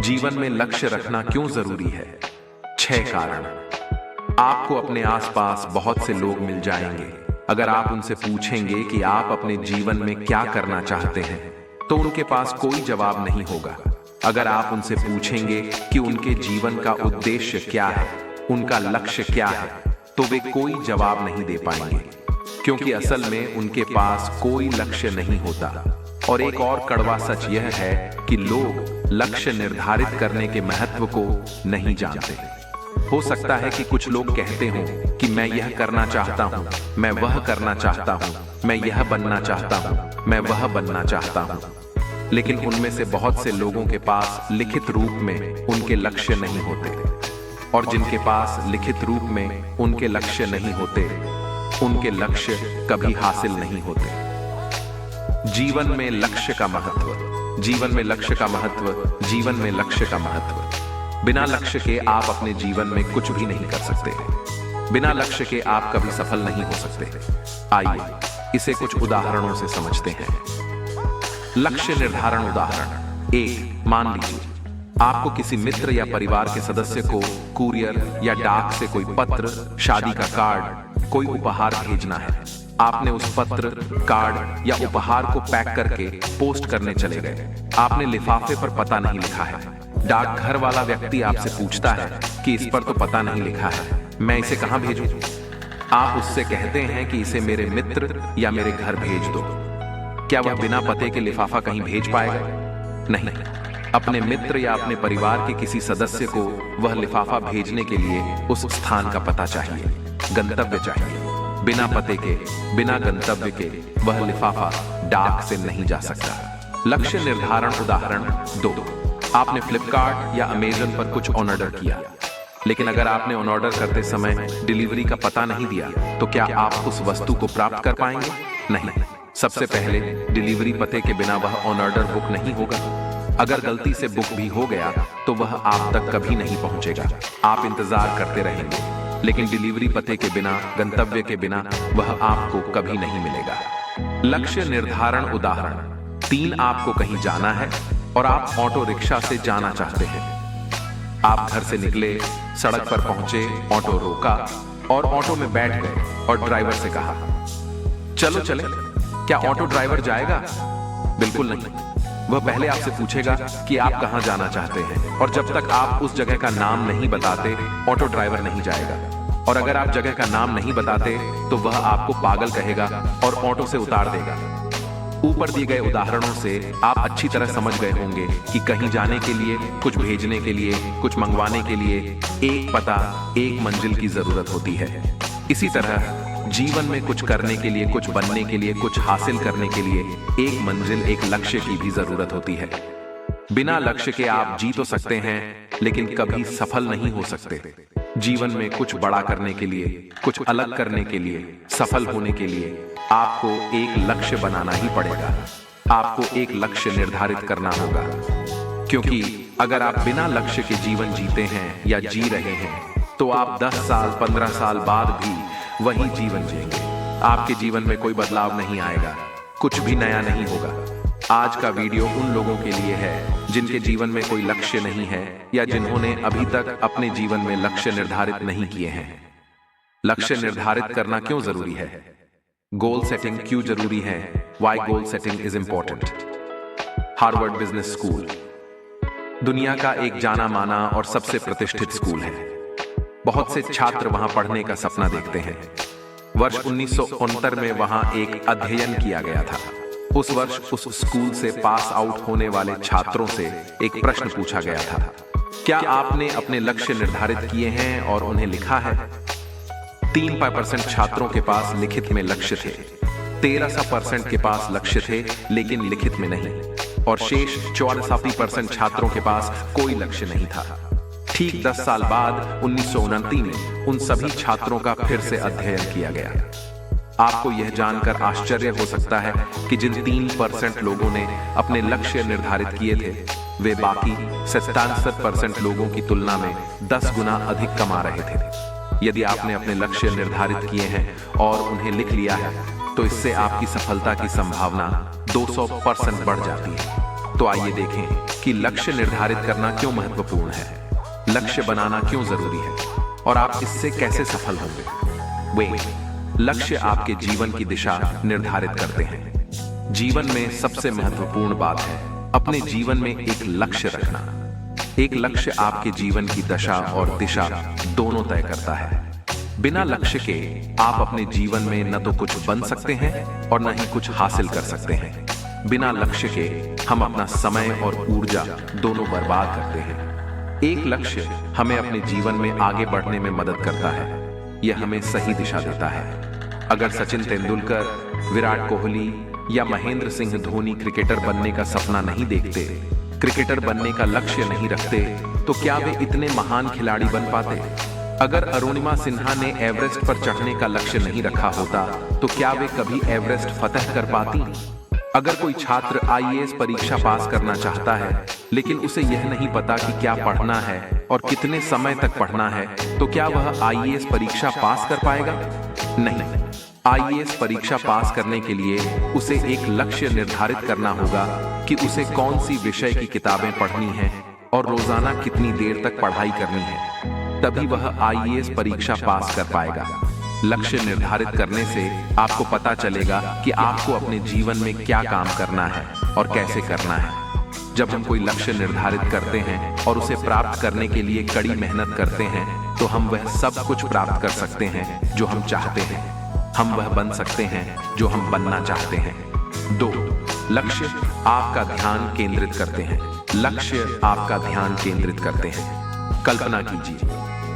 जीवन में लक्ष्य रखना क्यों जरूरी है? 6 कारण। आपको अपने आसपास बहुत से लोग मिल जाएंगे। अगर आप उनसे पूछेंगे कि आप अपने जीवन में क्या करना चाहते हैं, तो उनके पास कोई जवाब नहीं होगा। अगर आप उनसे पूछेंगे कि उनके जीवन का उद्देश्य क्या है, उनका लक्ष्य क्या है, तो वे कोई जवाब नहीं दे पाएंगे, क्योंकि असल में उनके पास कोई लक्ष्य नहीं होता। और एक और कड़वा सच यह है कि लोग लक्ष्य निर्धारित करने के महत्व को नहीं जानते। हो सकता है कि कुछ लोग कहते हों कि मैं यह करना चाहता हूं, मैं वह करना चाहता हूं, मैं यह बनना चाहता हूं, मैं वह बनना चाहता हूं, लेकिन उनमें से बहुत से लोगों के पास लिखित रूप में उनके लक्ष्य नहीं होते। और जिनके पास लिखित रूप में उनके लक्ष्य नहीं होते, उनके लक्ष्य कभी हासिल नहीं होते। जीवन में लक्ष्य का महत्व। जीवन में लक्ष्य का महत्व। जीवन में लक्ष्य का महत्व। बिना लक्ष्य के आप अपने जीवन में कुछ भी नहीं कर सकते। बिना लक्ष्य के आप कभी सफल नहीं हो सकते। आइए इसे कुछ उदाहरणों से समझते हैं। लक्ष्य निर्धारण उदाहरण 1। मान लीजिए आपको किसी मित्र या परिवार के सदस्य को कुरियर या डाक से कोई पत्र, शादी का कार्ड, कोई उपहार भेजना है। आपने उस पत्र, कार्ड या उपहार को पैक करके पोस्ट करने चले गए। आपने लिफाफे पर पता नहीं लिखा है। डाकघर वाला व्यक्ति आपसे पूछता है कि इस पर तो पता नहीं लिखा है, मैं इसे कहां भेजूं? आप उससे कहते हैं कि इसे मेरे मित्र या मेरे घर भेज दो। क्या वह बिना पते के लिफाफा कहीं भेज पाएगा? नहीं। अपने मित्र या अपने परिवार के किसी सदस्य को वह लिफाफा भेजने के लिए उस स्थान का पता चाहिए, गंतव्य चाहिए। बिना पते के, बिना गंतव्य के वह लिफाफा डाक से नहीं जा सकता। लक्ष्य निर्धारण उदाहरण 2। आपने फ्लिपकार्ट या अमेज़न पर कुछ ऑर्डर किया, लेकिन अगर आपने ऑर्डर करते समय डिलीवरी का पता नहीं दिया, तो क्या आप उस वस्तु को प्राप्त कर पाएंगे? नहीं। सबसे पहले डिलीवरी पते के बिना वह ऑर्डर बुक नहीं होगा। अगर गलती से बुक भी हो गया तो वह आप तक कभी नहीं पहुंचेगा। आप इंतजार करते रहेंगे, लेकिन डिलीवरी पते के बिना, गंतव्य के बिना वह आपको कभी नहीं मिलेगा। लक्ष्य निर्धारण उदाहरण 3। आपको कहीं जाना है और आप ऑटो रिक्शा से जाना चाहते हैं। आप घर से निकले, सड़क पर पहुंचे, ऑटो रोका और ऑटो में बैठ गए और ड्राइवर से कहा, चलो चले। क्या ऑटो ड्राइवर जाएगा? बिल्कुल नहीं। वह पहले आपसे पूछेगा कि आप कहां जाना चाहते हैं, और जब तक आप उस जगह का नाम नहीं बताते, ऑटो ड्राइवर नहीं जाएगा। और अगर आप जगह का नाम नहीं बताते तो वह आपको पागल कहेगा और ऑटो से उतार देगा। ऊपर दिए गए उदाहरणों से आप अच्छी तरह समझ गए होंगे कि कहीं जाने के लिए, कुछ भेजने के लिए, कुछ मंगवाने के लिए एक पता, एक मंजिल की जरूरत होती है। इसी तरह जीवन में कुछ करने के लिए, कुछ बनने के लिए, कुछ हासिल करने के लिए एक मंजिल, एक लक्ष्य की भी जरूरत होती है। बिना लक्ष्य के आप जी तो सकते हैं, लेकिन कभी सफल नहीं हो सकते। जीवन में कुछ बड़ा करने के लिए, कुछ अलग करने के लिए, सफल होने के लिए आपको एक लक्ष्य बनाना ही पड़ेगा। आपको एक लक्ष्य निर्धारित करना होगा, क्योंकि अगर आप बिना लक्ष्य के जीवन जीते हैं या जी रहे हैं, तो आप 10 साल, 15 साल बाद भी वही जीवन जिएंगे। आपके जीवन में कोई बदलाव नहीं आएगा, कुछ भी नया नहीं होगा। आज का वीडियो उन लोगों के लिए है जिनके जीवन में कोई लक्ष्य नहीं है, या जिन्होंने अभी तक अपने जीवन में लक्ष्य निर्धारित नहीं किए हैं। लक्ष्य निर्धारित करना क्यों जरूरी है? गोल सेटिंग क्यों जरूरी है? Why goal setting is important? Harvard business school दुनिया का एक जाना माना और सबसे प्रतिष्ठित स्कूल है। बहुत से छात्र वहां पढ़ने का सपना देखते हैं। वर्ष 1969 में वहां एक अध्ययन किया गया था। उस वर्ष उस स्कूल से पास आउट होने वाले छात्रों से एक प्रश्न पूछा गया था, क्या आपने अपने लक्ष्य निर्धारित किए हैं और उन्हें लिखा है? 3% छात्रों के पास लिखित में लक्ष्य थे, 13% के पास लक्ष्य थे लेकिन लिखित में नहीं, और शेष 84% छात्रों के पास कोई लक्ष्य नहीं था। ठीक 10 साल बाद 1929 में उन सभी छात्रों का फिर से अध्ययन किया गया। आपको यह जानकर आश्चर्य हो सकता है कि जिन 3% लोगों ने अपने लक्ष्य निर्धारित किए थे, वे बाकी 77% लोगों की तुलना में 10 गुना अधिक कमा रहे थे। यदि आपने अपने लक्ष्य निर्धारित किए हैं और उन्हें लिख लिया है, तो इससे आपकी सफलता की संभावना 200% बढ़ जाती है। तो आइए देखें कि लक्ष्य निर्धारित करना क्यों महत्वपूर्ण है, लक्ष्य बनाना क्यों जरूरी है और आप इससे कैसे सफल होंगे। लक्ष्य आपके जीवन की दिशा निर्धारित करते हैं। जीवन में सबसे महत्वपूर्ण बात है अपने जीवन में एक लक्ष्य रखना। एक लक्ष्य आपके जीवन की दशा और दिशा दोनों तय करता है। बिना लक्ष्य के आप अपने जीवन में न तो कुछ बन सकते हैं और न ही कुछ हासिल कर सकते हैं। बिना लक्ष्य के हम अपना समय और ऊर्जा दोनों बर्बाद करते हैं। एक लक्ष्य हमें अपने जीवन में आगे बढ़ने में मदद करता है। यह हमें सही दिशा देता है। अगर सचिन तेंदुलकर, विराट कोहली या महेंद्र सिंह धोनी क्रिकेटर बनने का सपना नहीं देखते, क्रिकेटर बनने का लक्ष्य नहीं रखते, तो क्या वे इतने महान खिलाड़ी बन पाते? अगर अरुणिमा सिन्हा ने एवरेस्ट पर चढ़ने का लक्ष्य नहीं रखा होता, तो क्या वे कभी एवरेस्ट फतह कर पाती? अगर कोई छात्र आईएएस परीक्षा पास करना चाहता है, लेकिन उसे यह नहीं पता कि क्या पढ़ना है और कितने समय तक पढ़ना है, तो क्या वह आईएएस परीक्षा पास कर पाएगा? नहीं। आईएएस परीक्षा पास करने के लिए उसे एक लक्ष्य निर्धारित करना होगा कि उसे कौन सी विषय की किताबें पढ़नी है और रोजाना कितनी देर तक पढ़ाई करनी है, तभी वह आईएएस परीक्षा पास कर पाएगा। लक्ष्य निर्धारित करने से आपको पता चलेगा कि आपको अपने जीवन में क्या काम करना है और कैसे करना है। जब हम कोई लक्ष्य निर्धारित करते हैं और उसे प्राप्त करने के लिए कड़ी मेहनत करते हैं, तो हम वह सब कुछ प्राप्त कर सकते हैं जो हम चाहते हैं। हम वह बन सकते हैं जो हम बनना चाहते हैं। 2. लक्ष्य आपका ध्यान केंद्रित करते हैं। लक्ष्य आपका ध्यान केंद्रित करते हैं। कल्पना कीजिए,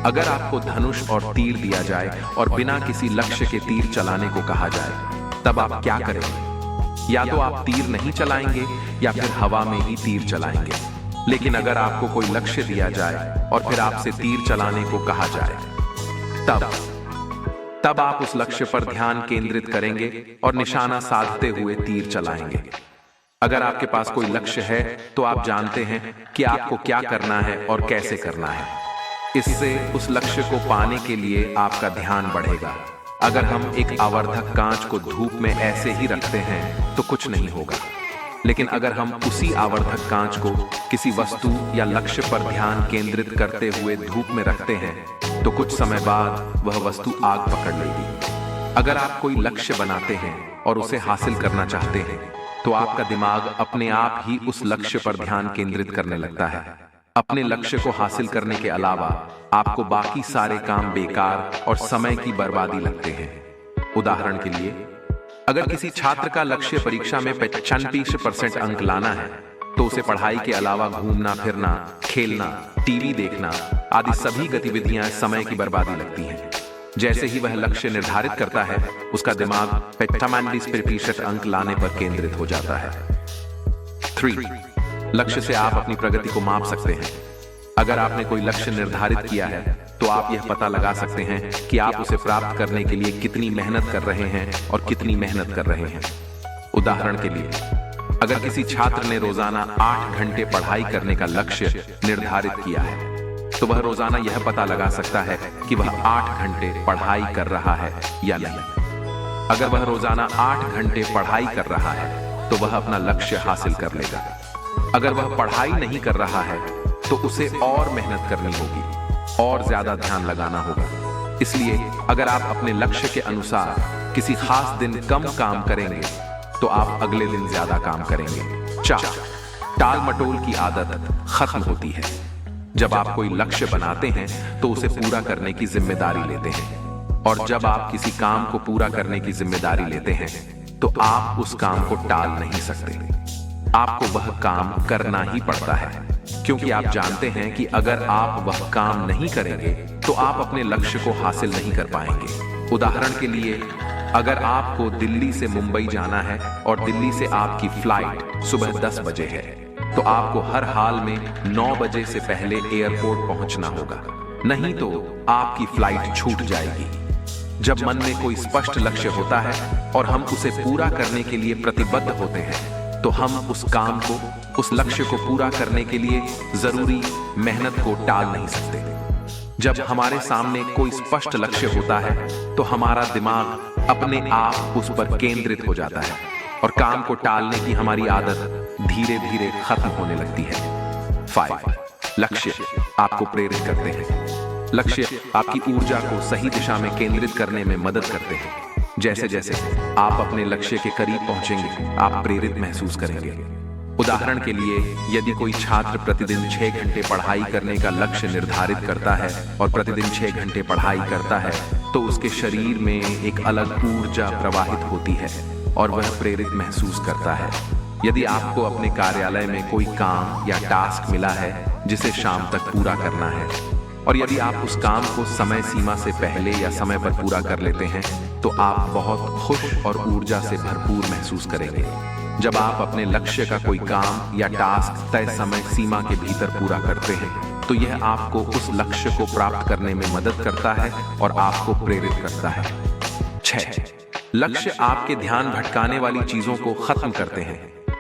अगर आपको धनुष और तीर दिया जाए और बिना किसी लक्ष्य के तीर चलाने को कहा जाए, तब आप क्या करेंगे? या तो आप तीर नहीं चलाएंगे या फिर हवा में ही तीर चलाएंगे। लेकिन अगर आपको कोई लक्ष्य दिया जाए और फिर आपसे तीर चलाने को कहा जाए, तब आप उस लक्ष्य पर ध्यान केंद्रित करेंगे और निशाना साधते हुए तीर चलाएंगे। अगर आपके पास कोई लक्ष्य है, तो आप जानते हैं कि आपको क्या करना है और कैसे करना है। इससे उस लक्ष्य को पाने के लिए आपका ध्यान बढ़ेगा। अगर हम एक आवर्धक कांच को धूप में ऐसे ही रखते हैं तो कुछ नहीं होगा, लेकिन अगर हम उसी आवर्धक कांच को किसी वस्तु या लक्ष्य पर ध्यान केंद्रित करते हुए धूप में रखते हैं, तो कुछ समय बाद वह वस्तु आग पकड़ लेगी। अगर आप कोई लक्ष्य बनाते हैं और उसे हासिल करना चाहते हैं, तो आपका दिमाग अपने आप ही उस लक्ष्य पर ध्यान केंद्रित करने लगता है। अपने लक्ष्य को हासिल करने के अलावा आपको बाकी सारे काम बेकार और समय की बर्बादी लगते हैं। उदाहरण के लिए, अगर किसी छात्र का लक्ष्य परीक्षा में 95% अंक लाना है, तो उसे पढ़ाई के अलावा घूमना फिरना, खेलना, टीवी देखना आदि सभी गतिविधियां समय की बर्बादी लगती हैं। जैसे ही वह लक्ष्य निर्धारित करता है, उसका दिमाग 95% अंक लाने पर केंद्रित हो जाता है। 3. लक्ष्य से आप अपनी प्रगति को माप सकते हैं। अगर आपने कोई लक्ष्य निर्धारित किया है, तो आप यह पता लगा सकते हैं कि आप उसे प्राप्त करने के लिए कितनी मेहनत कर रहे हैं और कितनी मेहनत कर रहे हैं। उदाहरण के लिए, अगर किसी छात्र ने रोजाना 8 घंटे पढ़ाई करने का लक्ष्य निर्धारित किया है, तो वह रोजाना यह पता लगा सकता है कि वह 8 घंटे पढ़ाई कर रहा है या नहीं। अगर वह रोजाना 8 घंटे पढ़ाई कर रहा है, तो वह अपना लक्ष्य हासिल कर लेगा। अगर वह पढ़ाई नहीं कर रहा है, तो उसे और मेहनत करनी होगी और ज्यादा ध्यान लगाना होगा। इसलिए अगर आप अपने लक्ष्य के अनुसार किसी खास दिन कम काम करेंगे, तो आप अगले दिन ज्यादा काम करेंगे। 4. टाल मटोल की आदत खत्म होती है। जब आप कोई लक्ष्य बनाते हैं, तो उसे पूरा करने की जिम्मेदारी लेते हैं, और जब आप किसी काम को पूरा करने की जिम्मेदारी लेते हैं, तो आप उस काम को टाल नहीं सकते। आपको वह काम करना ही पड़ता है, क्योंकि आप जानते हैं कि अगर आप वह काम नहीं करेंगे, तो आप अपने लक्ष्य को हासिल नहीं कर पाएंगे। उदाहरण के लिए, अगर आपको दिल्ली से मुंबई जाना है और दिल्ली से आपकी फ्लाइट सुबह 10 बजे है, तो आपको हर हाल में 9 बजे से पहले एयरपोर्ट पहुंचना होगा, नहीं तो आपकी फ्लाइट छूट जाएगी। जब मन में कोई स्पष्ट लक्ष्य होता है और हम उसे पूरा करने के लिए प्रतिबद्ध होते हैं, तो हम उस काम को, उस लक्ष्य को पूरा करने के लिए जरूरी मेहनत को टाल नहीं सकते। जब हमारे सामने कोई स्पष्ट लक्ष्य होता है, तो हमारा दिमाग अपने आप उस पर केंद्रित हो जाता है और काम को टालने की हमारी आदत धीरे धीरे खत्म होने लगती है। 5. लक्ष्य आपको प्रेरित करते हैं। लक्ष्य आपकी ऊर्जा को सही दिशा में केंद्रित करने में मदद करते हैं। जैसे जैसे आप अपने लक्ष्य के करीब पहुंचेंगे, आप प्रेरित महसूस करेंगे। उदाहरण के लिए, यदि कोई छात्र प्रतिदिन 6 घंटे पढ़ाई करने का लक्ष्य निर्धारित करता है और प्रतिदिन 6 घंटे पढ़ाई करता है, तो उसके शरीर में एक अलग ऊर्जा प्रवाहित होती है और वह प्रेरित महसूस करता है। यदि आपको अपने कार्यालय में कोई काम या टास्क मिला है जिसे शाम तक पूरा करना है, और यदि आप उस काम को समय सीमा से पहले या समय पर पूरा कर लेते हैं, तो आप बहुत खुश और ऊर्जा से भरपूर महसूस करेंगे। जब आप अपने लक्ष्य का कोई काम या टास्क तय समय सीमा के भीतर पूरा करते हैं, तो यह आपको उस लक्ष्य को प्राप्त करने में मदद करता है और आपको प्रेरित करता है। 6. लक्ष्य आपके ध्यान भटकाने वाली चीजों को खत्म करते हैं।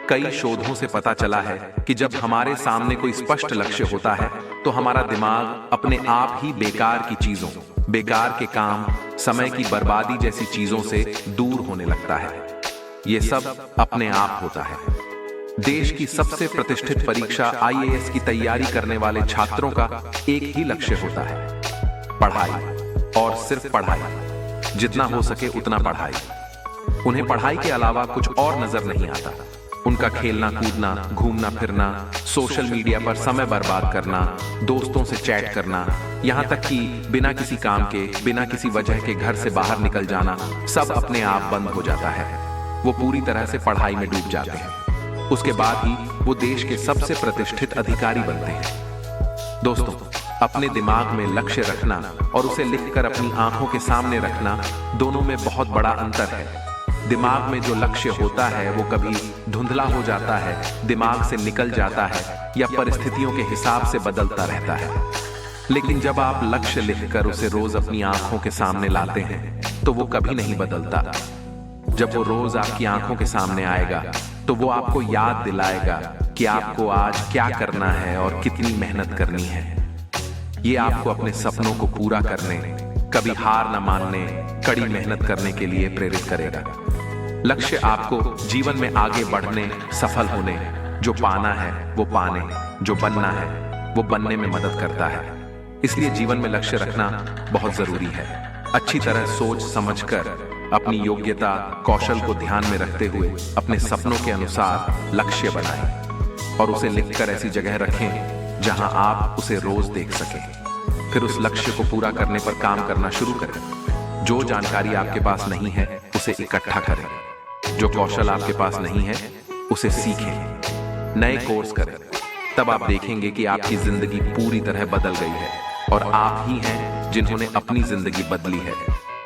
कई शोधों से पता चला है कि जब हमारे सामने कोई स्पष्ट लक्ष्य होता है, तो हमारा दिमाग अपने आप ही बेकार की चीजों, बेकार के काम, समय की बर्बादी जैसी चीजों से दूर होने लगता है। ये सब अपने आप होता है। देश की सबसे प्रतिष्ठित परीक्षा IAS की तैयारी करने वाले छात्रों का एक ही लक्ष्य होता है, पढ़ाई और सिर्फ पढ़ाई। जितना हो सके उतना पढ़ाई। उन्हें पढ़ाई के अलावा कुछ और नजर नहीं आता। उनका खेलना कूदना, घूमना फिरना, सोशल मीडिया पर समय बर्बाद करना, दोस्तों से चैट करना, यहाँ तक कि बिना किसी काम के, बिना किसी वजह के घर से बाहर निकल जाना, सब अपने आप बंद हो जाता है। वो पूरी तरह से पढ़ाई में डूब जाते हैं। उसके बाद ही वो देश के सबसे प्रतिष्ठित अधिकारी बनते हैं। दोस्तों, अपने दिमाग में लक्ष्य रखना और उसे लिखकर अपनी आंखों के सामने रखना, दोनों में बहुत बड़ा अंतर है। दिमाग में जो लक्ष्य होता है वो कभी धुंधला हो जाता है, दिमाग से निकल जाता है या परिस्थितियों के हिसाब से बदलता रहता है। लेकिन जब आप लक्ष्य लिखकर उसे रोज अपनी आंखों के सामने लाते हैं, तो वो कभी नहीं बदलता। जब वो रोज आपकी आंखों के सामने आएगा, तो वो आपको याद दिलाएगा कि आपको आज क्या करना है और कितनी मेहनत करनी है। ये आपको अपने सपनों को पूरा करने, कभी हार न मानने, कड़ी मेहनत करने के लिए प्रेरित करेगा। लक्ष्य आपको जीवन में आगे बढ़ने, सफल होने, जो पाना है वो पाने, जो बनना है वो बनने में मदद करता है। इसलिए जीवन में लक्ष्य रखना बहुत जरूरी है। अच्छी तरह सोच समझकर अपनी योग्यता, कौशल को ध्यान में रखते हुए अपने सपनों के अनुसार लक्ष्य बनाएं और उसे लिखकर ऐसी जगह रखें जहां आप उसे रोज देख सकें। फिर उस लक्ष्य को पूरा करने पर काम करना शुरू करें। जो जानकारी आपके पास नहीं है उसे इकट्ठा करें। जो कौशल आपके पास नहीं है उसे सीखें, नए कोर्स करें। तब आप देखेंगे कि आपकी जिंदगी पूरी तरह बदल गई है और आप ही हैं जिन्होंने अपनी जिंदगी बदली है।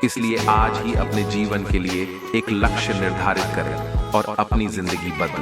इसलिए आज ही अपने जीवन के लिए एक लक्ष्य निर्धारित करें और अपनी जिंदगी बदलें।